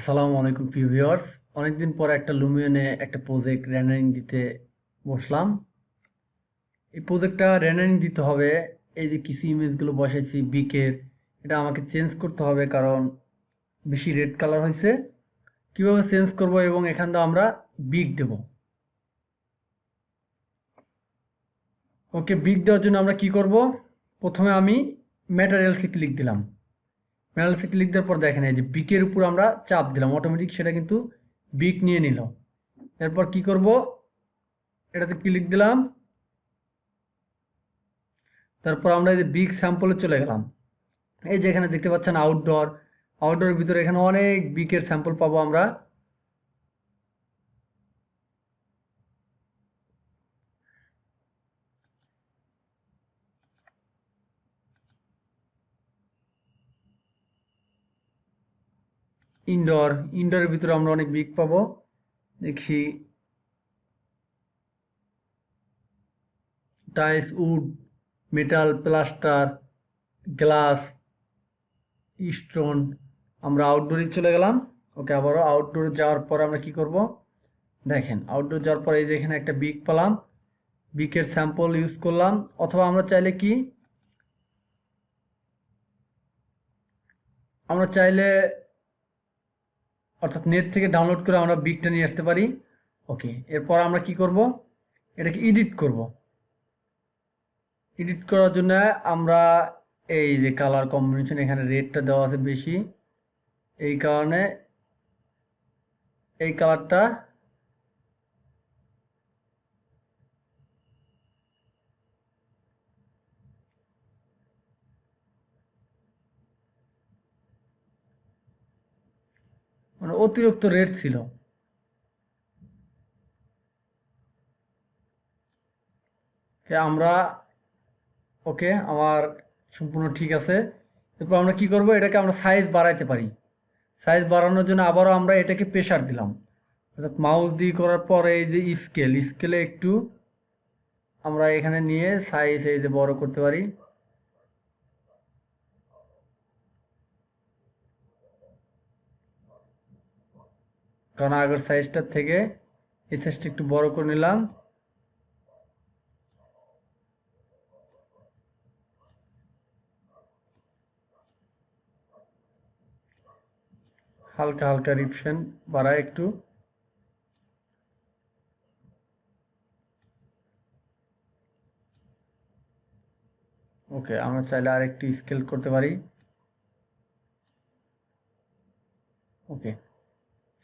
আসসালামু আলাইকুম প্রিয় ভিউয়ার্স। অনেকদিন পর একটা লুমিয়নে একটা প্রজেক্ট রেন্ডারিং দিতে বসলাম। এই প্রজেক্টটা রেন্ডারিং দিতে হবে। এই যে কিছু ইমেজগুলো বসাইছি বিকের, এটা আমাকে চেঞ্জ করতে হবে কারণ বেশি রেড কালার হয়েছে। কিভাবে চেঞ্জ করব এবং এখান থেকে আমরা বিগ দেব। ওকে, বিগ দেওয়ার জন্য আমরা কি করব? প্রথমে আমি ম্যাটেরিয়ালসে ক্লিক দিলাম। ম্যাটেরিয়ালসে ক্লিক দেওয়ার পর দেখেন এই যে বিকের উপর আমরা চাপ দিলাম, অটোমেটিক সেটা কিন্তু বিগ নিয়ে নিল। এরপর কি করব? এটাতে ক্লিক দিলাম, তারপর আমরা এই যে বিগ স্যাম্পলে চলে গেলাম। এই যে এখানে দেখতে পাচ্ছেন আউটডোর, আউটডোরের ভিতরে এখানে অনেক বিগের স্যাম্পল পাবো আমরা। ইনডোর, ইনডোরের ভিতরে আমরা অনেক বিগ পাবো। দেখি tiles, wood, metal, plaster, glass, stone. আমরা আউটডোরে চলে গেলাম। ওকে, আবারও আউটডোরে যাওয়ার পর আমরা কি করব? দেখেন আউটডোর যাওয়ার পর এই যে এখানে একটা বিগ পেলাম, বিগের স্যাম্পল ইউজ করলাম। অথবা আমরা চাইলে কি, আমরা চাইলে অর্থাৎ নেট থেকে ডাউনলোড করে আমরা বিগটা নিয়ে আসতে পারি। ওকে, এরপর আমরা কি করব? এটাকে এডিট করব। এডিট করার জন্য আমরা এই যে কালার কম্বিনেশন, এখানে রেডটা দেওয়া আছে বেশি, এই কারণে এই কালারটা মানে অতিরিক্ত রেড ছিল। আমরা ওকে, আমার সম্পূর্ণ ঠিক আছে। এরপর আমরা কি করব? এটাকে আমরা সাইজ বাড়াইতে পারি। সাইজ বাড়ানোর জন্য আবারও আমরা এটাকে প্রেসার দিলাম, অর্থাৎ মাউস দিয়ে করার পর এই যে স্কেলে একটু আমরা এখানে নিয়ে সাইজ এই যে বড় করতে পারি। কারণ আগের সাইজটার থেকে এই সাইজটা একটু বড় করে নিলাম। হালকা হালকা রিপশন বাড়ায় একটু। ওকে, আমরা চাইলে আর একটু স্কেল করতে পারি। ওকে,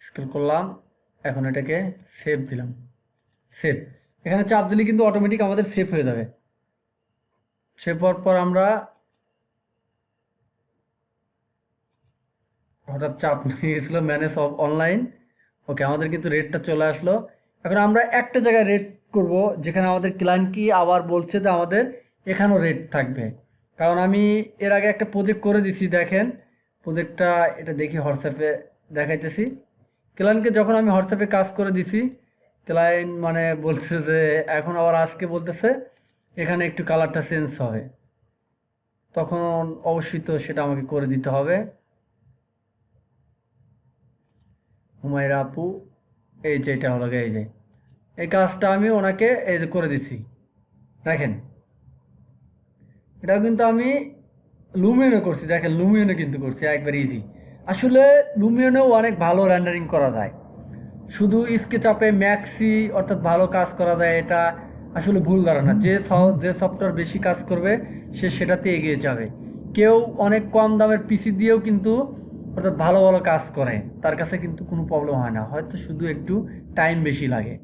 স্কেল করলাম। এখন এটাকে সেভ দিলাম। সেভ, এখানে চাপ দিলে কিন্তু অটোমেটিক আমাদের সেভ হয়ে যাবে। সেভ হওয়ার পর আমরা হঠাৎ চাপ নিয়ে গেছিলো ম্যানেজ অফ অনলাইন। ওকে, আমাদের কিন্তু রেটটা চলে আসলো। এখন আমরা একটা জায়গায় রেট করব যেখানে আমাদের ক্লায়েন্ট কি আবার বলছে যে আমাদের এখানেও রেট থাকবে। কারণ আমি এর আগে একটা প্রজেক্ট করে দিছি, দেখেন প্রজেক্টটা, এটা দেখি হোয়াটসঅ্যাপে দেখাইতেছি। ক্লায়েন্টকে যখন আমি হোয়াটসঅ্যাপে কাজ করে দিছি, ক্লায়েন্ট মানে বলছে যে এখন আবার আজকে বলতেছে এখানে একটু কালারটা চেঞ্জ হবে। তখন অবশ্যই তো সেটা আমাকে করে দিতে হবে। হুমায়রা আপু, এই যে এটা হলো এই যে এই কাজটা আমি ওনাকে এই যে করে দিছি। দেখেন এটাও কিন্তু আমি লুমিয়নে করছি। দেখেন লুমিয়নে কিন্তু করছি একবার ইজি। আসলে লুমিয়নেও অনেক ভালো রেন্ডারিং করা যায়। শুধু স্কেচআপে ম্যাক্সি অর্থাৎ ভালো কাজ করা যায়, এটা আসলে ভুল ধারণা। যে সফটওয়্যার বেশি কাজ করবে সে সেটাতে এগিয়ে যাবে। কেউ অনেক কম দামের পিসি দিয়েও কিন্তু অর্থাৎ ভালো ভালো কাজ করে, তার কাছে কিন্তু কোনো প্রবলেম হয় না, হয়তো শুধু একটু টাইম বেশি লাগে।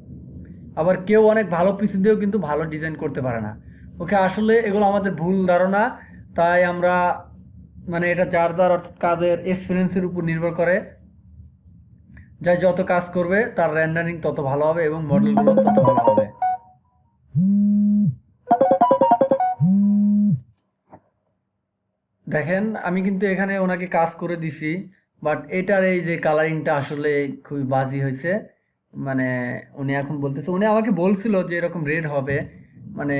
আবার কেউ অনেক ভালো পিসি দিয়েও কিন্তু ভালো ডিজাইন করতে পারে না। ওকে, আসলে এগুলো আমাদের ভুল ধারণা। তাই আমরা মানে এটা যার যার অর্থাৎ কাজের এক্সপিরিয়েন্সের উপর নির্ভর করে। যাই যত কাজ করবে তার রেন্ডারিং তত ভালো হবে এবং মডেলগুলো তত ভালো হবে। দেখেন আমি কিন্তু এখানে ওনাকে কাজ করে দিছি, বাট এটার এই যে কালারিংটা আসলে খুবই বাজে হয়েছে। মানে উনি এখন বলতেছে, উনি আমাকে বলছিল যে এরকম রেড হবে, মানে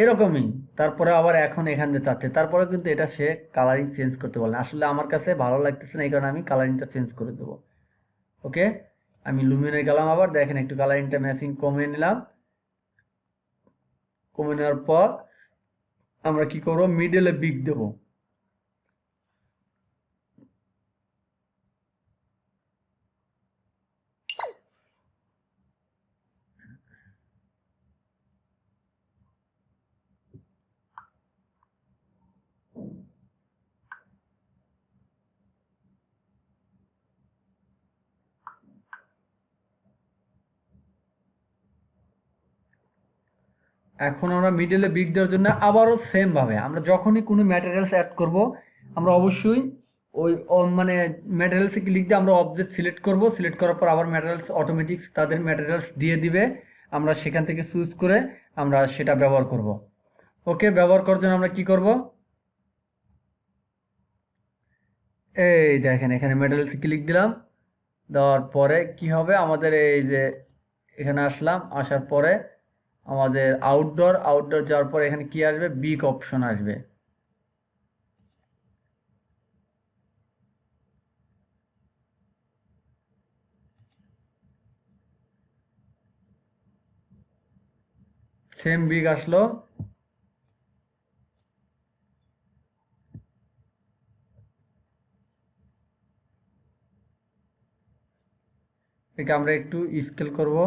এরকমই। তারপরে আবার এখন এখান দিয়ে চাচ্ছে, তারপরে কিন্তু এটা সে কালারিং চেঞ্জ করতে বলে। আসলে আমার কাছে ভালো লাগতেছে না, এই কারণে আমি কালারিংটা চেঞ্জ করে দেবো। ওকে, আমি লুমিনে গেলাম, আবার দেখেন একটু কালারিংটা ম্যাচিং কমিয়ে নিলাম। কমিয়ে নেওয়ার পর আমরা কি করব, মিডলে বিগ দেব। এখন আমরা মিডলে বিগ দেওয়ার জন্য আবারও সেম ভাবে আমরা যখনই কোনো ম্যাটেরিয়ালস অ্যাড করব, আমরা অবশ্যই ওই মানে ম্যাটেরিয়ালসে ক্লিক দিয়ে আমরা অবজেক্ট সিলেক্ট করব। সিলেক্ট করার পর আবার ম্যাটেরিয়ালস অটোমেটিক তাদের ম্যাটেরিয়ালস দিয়ে দিবে, আমরা সেখান থেকে চুজ করে আমরা সেটা ব্যবহার করব। ওকে, ব্যবহার করার জন্য আমরা কি করব, এই দেখেন এখানে ম্যাটেরিয়ালসে ক্লিক দিলাম। দেওয়ার পরে কি হবে, আমাদের এই যে এখানে আসলাম, আসার পরে আমাদের আউটডোর যাওয়ার পরে এখানে কি আসবে, বিগ অপশন আসবে। সেম বিগ আসলো। একে আমরা একটু স্কেল করব।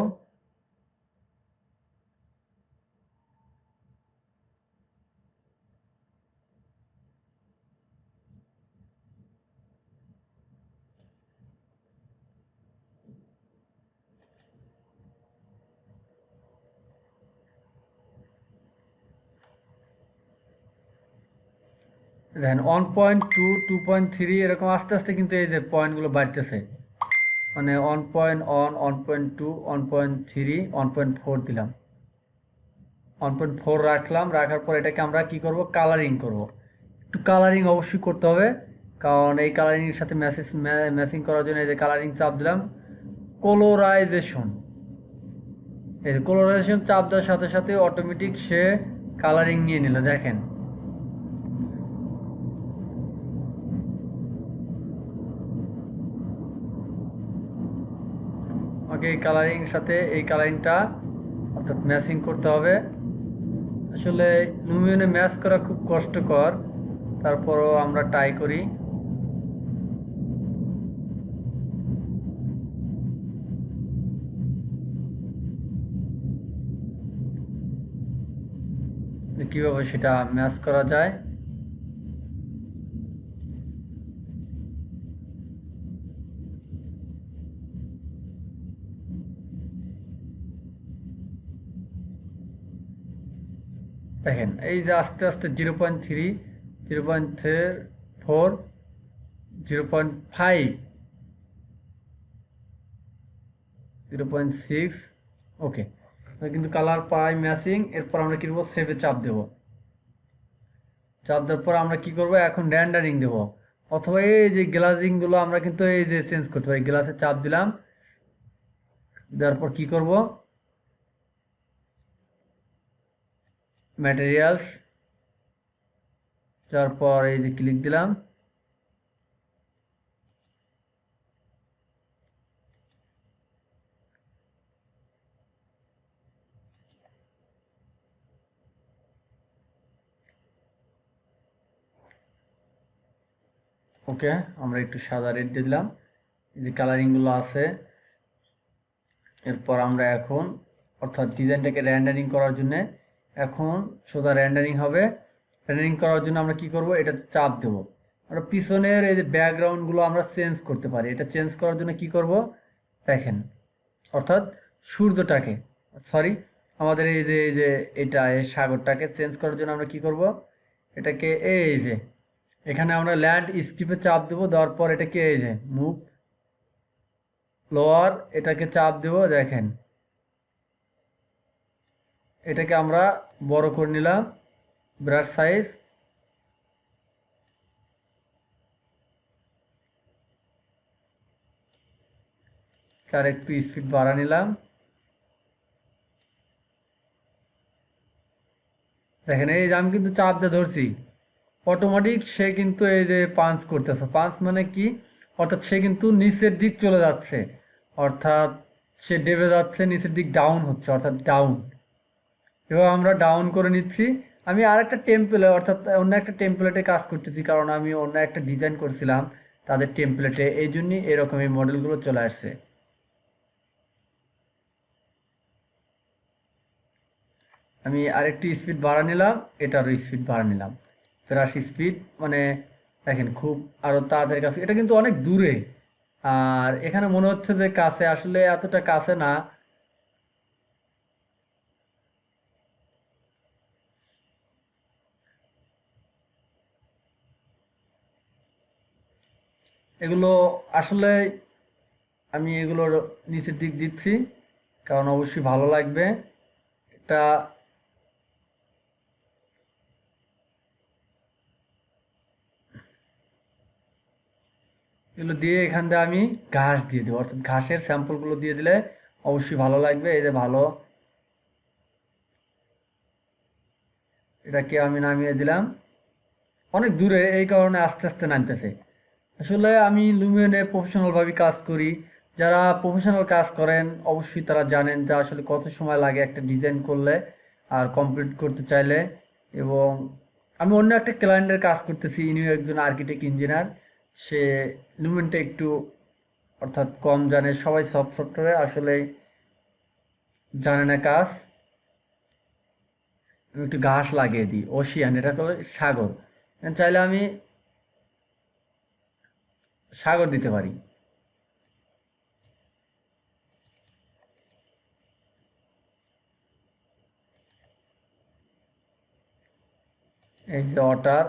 দেখেন 1.2, 2.3 এরকম আস্তে আস্তে কিন্তু এই যে পয়েন্টগুলো বাড়তেছে। মানে 1.1, 1.2, 1.3, 1.4 দিলাম, 1.4 রাখলাম। রাখার পর এটাকে আমরা কি করব, কালারিং করব। একটু কালারিং অবশ্যই করতে হবে, কারণ এই কালারিংয়ের সাথে ম্যাচিং করার জন্য এই যে কালারিং চাপ দিলাম। কোলোরাইজেশন, এই কোলোরাইজেশন চাপ দেওয়ার সাথে সাথে অটোমেটিক সে কালারিং নিয়ে নিল, দেখেন। ওকে, এই কালারিং সাথে এই কালারিংটা অর্থাৎ ম্যাচিং করতে হবে। আসলে লুমিয়নে ম্যাচ করা খুব কষ্টকর, তারপরও আমরা ট্রাই করি। কিভাবে সেটা ম্যাচ করা যায়। দেখেন এই যে আস্তে আস্তে 0.3, 0.4, 0.5, 0.6। ওকে, কিন্তু কালার পাই ম্যাচিং। এরপর আমরা কি করবো, সেভে চাপ দেব। চাপ দেওয়ার পর আমরা কি করব, এখন রেন্ডারিং দেব। অথবা এই যে গ্লাসিংগুলো আমরা কিন্তু এই যে চেঞ্জ করতে পারি। গ্লাসে চাপ দিলাম, দেওয়ার পর কি করব, ম্যাটেরিয়ালস, তারপর এই যে ক্লিক দিলাম। ওকে, আমরা একটু সাদা রেড দিয়ে দিলাম। এই যে কালারিংগুলো আছে। এরপর আমরা এখন অর্থাৎ ডিজাইনটাকে রেন্ডারিং করার জন্য এখন সোজা রেন্ডারিং হবে। রেন্ডারিং করার জন্য আমরা কি করব, এটাতে চাপ দেব। আমরা পিছনের এই যে ব্যাকগ্রাউন্ডগুলো আমরা চেঞ্জ করতে পারি। এটা চেঞ্জ করার জন্য কি করব, দেখেন, অর্থাৎ সূর্যটাকে, সরি, আমাদের এই যে এটা এই সাগরটাকে চেঞ্জ করার জন্য আমরা কি করব, এটাকে এই যে এখানে আমরা ল্যান্ড স্কেপে চাপ দেব। দেওয়ার পর এটাকে এই যে মুভ লোয়ার, এটাকে চাপ দেব। দেখেন এটাকে আমরা বড় করে নিলাম, ব্রাশ সাইজ। আর একটু স্পিড বাড়া নিলাম। দেখেন এই যে আমি কিন্তু চাপ দিয়ে ধরছি, অটোমেটিক সে কিন্তু এই যে পাঞ্চ করতেছে। পাঞ্চ মানে কি, অর্থাৎ সে কিন্তু নিচের দিক চলে যাচ্ছে। অর্থাৎ সে ডেবে যাচ্ছে, নিচের দিক ডাউন হচ্ছে, অর্থাৎ ডাউন। এবার আমরা ডাউন করে নিচ্ছি। আমি আরেকটা টেমপ্লেট, অর্থাৎ অন্য একটা টেমপ্লেটে কাজ করতেছি, কারণ আমি অন্য একটা ডিজাইন করছিলাম তাদের টেমপ্লেটে, এই জন্যই এরকম এই মডেলগুলো চলে আসছে। আমি আরেকটি স্পিড বাড়া নিলাম, এটারও স্পিড বাড়া নিলাম, ফ্ল্যাশ স্পিড, মানে দেখেন খুব আরো তাড়াতাড়ি কাছে। এটা কিন্তু অনেক দূরে, আর এখানে মনে হচ্ছে যে কাছে, আসলে এতটা কাছে না। এগুলো আসলে আমি এগুলোর নিচের দিক দিচ্ছি, কারণ অবশ্যই ভালো লাগবে এটা। এগুলো দিয়ে এখান থেকে আমি ঘাস দিয়ে দেবো, অর্থাৎ ঘাসের স্যাম্পলগুলো দিয়ে দিলে অবশ্যই ভালো লাগবে। এই যে ভালো, এটাকে আমি নামিয়ে দিলাম। অনেক দূরে, এই কারণে আস্তে আস্তে নামতেছে। আসলে আমি লুমিয়নে প্রফেশনালভাবে কাজ করি। যারা প্রফেশনাল কাজ করেন অবশ্যই তারা জানেন যে আসলে কত সময় লাগে একটা ডিজাইন করলে আর কমপ্লিট করতে চাইলে। এবং আমি অন্য একটা ক্লায়েন্টের কাজ করতেছি, ইনিও একজন আর্কিটেক্ট ইঞ্জিনিয়ার। সে লুমিয়নটা একটু অর্থাৎ কম জানে, সবাই সব সফটওয়্যারে আসলে জানে না কাজ। আমি একটু ঘাস লাগিয়ে দিই, ওশিয়ান, এটা হলো সাগর। চাইলে আমি সাগর দিতে পারি। এই যে ওয়াটার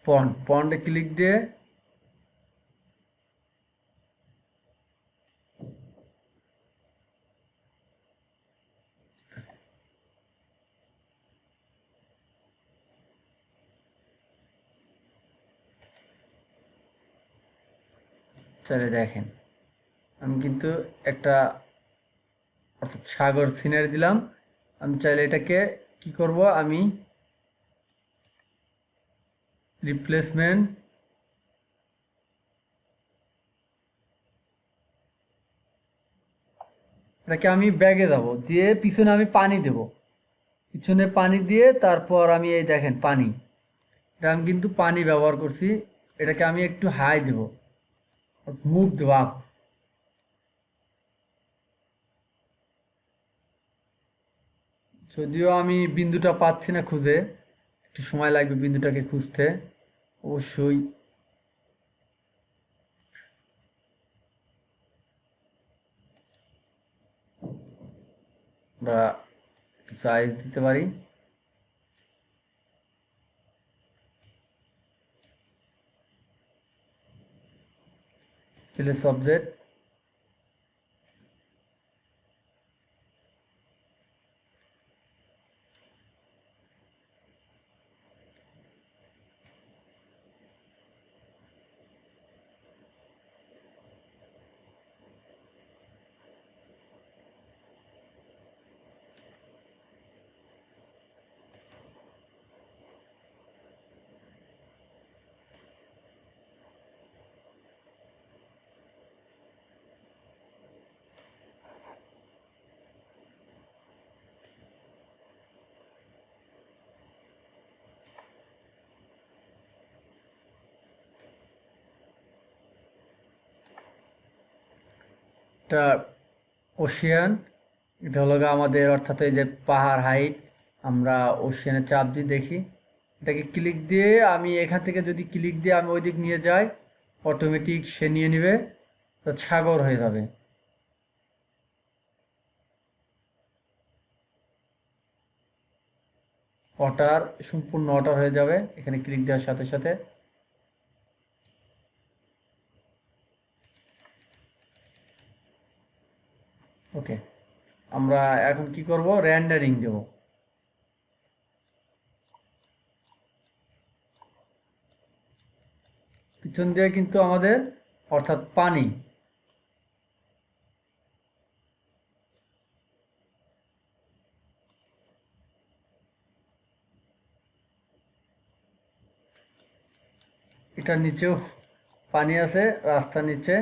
পন্ড, পন্ডে ক্লিক দিয়ে চলে দেখেন, আমি কিন্তু একটা অর্থাৎ সাগর সিনারি দিলাম। আমি চাইলে এটাকে কি করব, আমি রিপ্লেসমেন্ট, এটাকে আমি ব্যাগে যাব, দিয়ে পিছনে আমি পানি দেব। পিছনে পানি দিয়ে তারপর আমি এই দেখেন পানি, এটা আমি কিন্তু পানি ব্যবহার করছি। এটাকে আমি একটু হাই দেব, মুভ দেবো আপ। যদিও আমি বিন্দুটা পাচ্ছি না খুঁজে, একটু সময় লাগবে বিন্দুটাকে খুঁজতে অবশ্যই। আমরা সাইজ দিতে পারি, প্লেস অবজেক্ট। এটা ওশিয়ান, এটা হলো গিয়ে আমাদের, অর্থাৎ এই যে পাহাড় হাইট, আমরা ওশিয়ানে চাপ দিয়ে দেখি। এটাকে ক্লিক দিয়ে আমি এখান থেকে যদি ক্লিক দিয়ে আমি ওই দিক নিয়ে যাই, অটোমেটিক সে নিয়ে নেবে, তো সাগর হয়ে যাবে। ওয়াটার, সম্পূর্ণ ওয়াটার হয়ে যাবে এখানে ক্লিক দেওয়ার সাথে সাথে। ওকে, আমরা এখন কি করব, রেন্ডারিং দেব। পিছন দিয়ে কিন্তু আমাদের অর্থাৎ পানি, এটার নিচেও পানি আছে রাস্তার নিচে।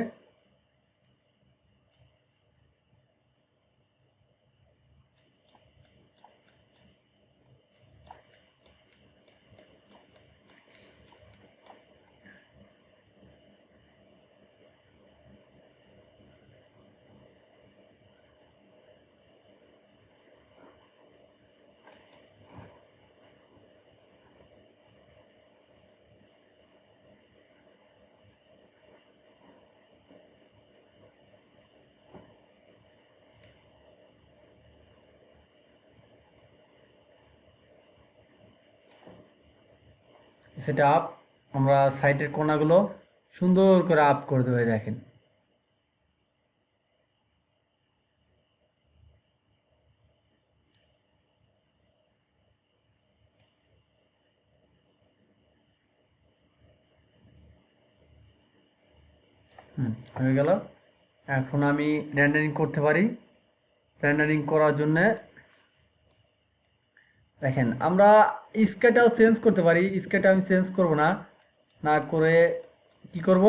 সেটা আপ, আমরা সাইডের কোণাগুলো সুন্দর করে আপ করে দেবো, দেখেন। হয়ে গেল। এখন আমি রেন্ডারিং করতে পারি। রেন্ডারিং করার জন্য দেখেন আমরা স্কেলটাও চেঞ্জ করতে পারি। স্কেলটা আমি চেঞ্জ করব না, না করে কি করব,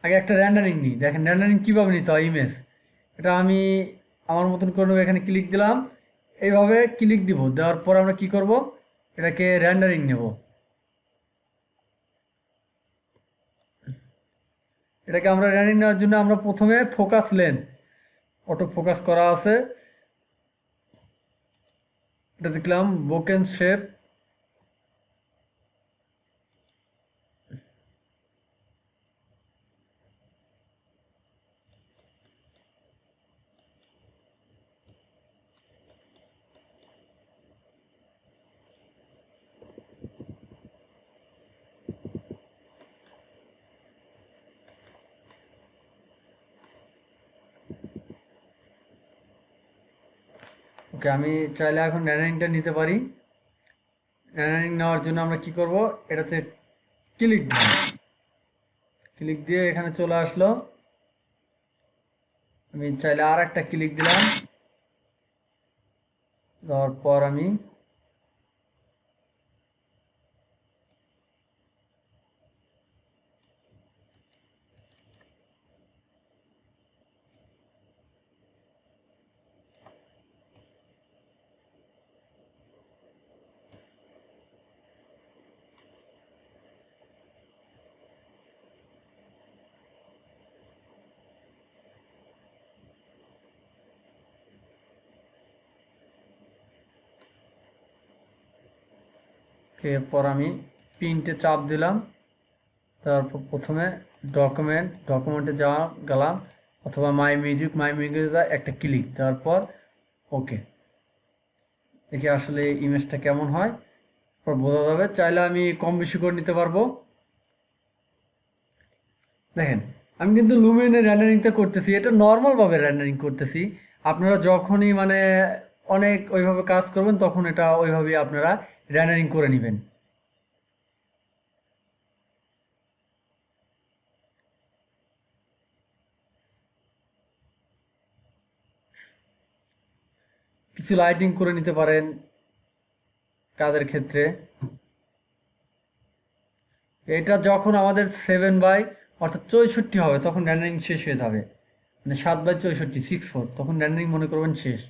আগে একটা রেন্ডারিং নিই। দেখেন রেন্ডারিং কীভাবে নিতে হয় ইমেজ, এটা আমি আমার মতন করে নেবো। এখানে ক্লিক দিলাম, এইভাবে ক্লিক দিব, দেওয়ার পর আমরা কি করব, এটাকে রেন্ডারিং নেব। এটাকে আমরা রেন্ডারিং নেওয়ার জন্য আমরা প্রথমে ফোকাস লেন্থ অটো ফোকাস করা আছে, এটা দেখলাম বোকেন শেপ। ওকে, আমি চাইলে এখন রেন্ডারিংটা নিতে পারি। রেন্ডারিং নেওয়ার জন্য আমরা কি করব, এটাতে ক্লিক দিব, ক্লিক দিয়ে এখানে চলে আসলো। আমি চাইলে আর একটা ক্লিক দিলাম, দেওয়ার পর আমি এরপর আমি প্রিন্টে চাপ দিলাম। তারপর প্রথমে ডকুমেন্টে যাওয়া গেলাম, অথবা মাই মিউজিকে একটা ক্লিক দেওয়ার পর ওকে। দেখি আসলে ইমেজটা কেমন হয়, পর বোঝা যাবে। চাইলে আমি কম বেশি করে নিতে পারবো। দেখেন আমি কিন্তু লুমিয়নের রেন্ডারিংটা করতেছি, এটা নর্মালভাবে রেন্ডারিং করতেছি। আপনারা যখনই মানে অনেক ওইভাবে কাজ করবেন তখন এটা ওইভাবেই আপনারা রেন্ডারিং করে নেবেন। কিছু লাইটিং করে নিতে পারেন কাজের ক্ষেত্রে। এটা যখন আমাদের 7/, অর্থাৎ 64 হবে তখন রেন্ডারিং শেষ হয়ে যাবে। মানে 7/64 64, তখন রেন্ডারিং মনে করবেন শেষ।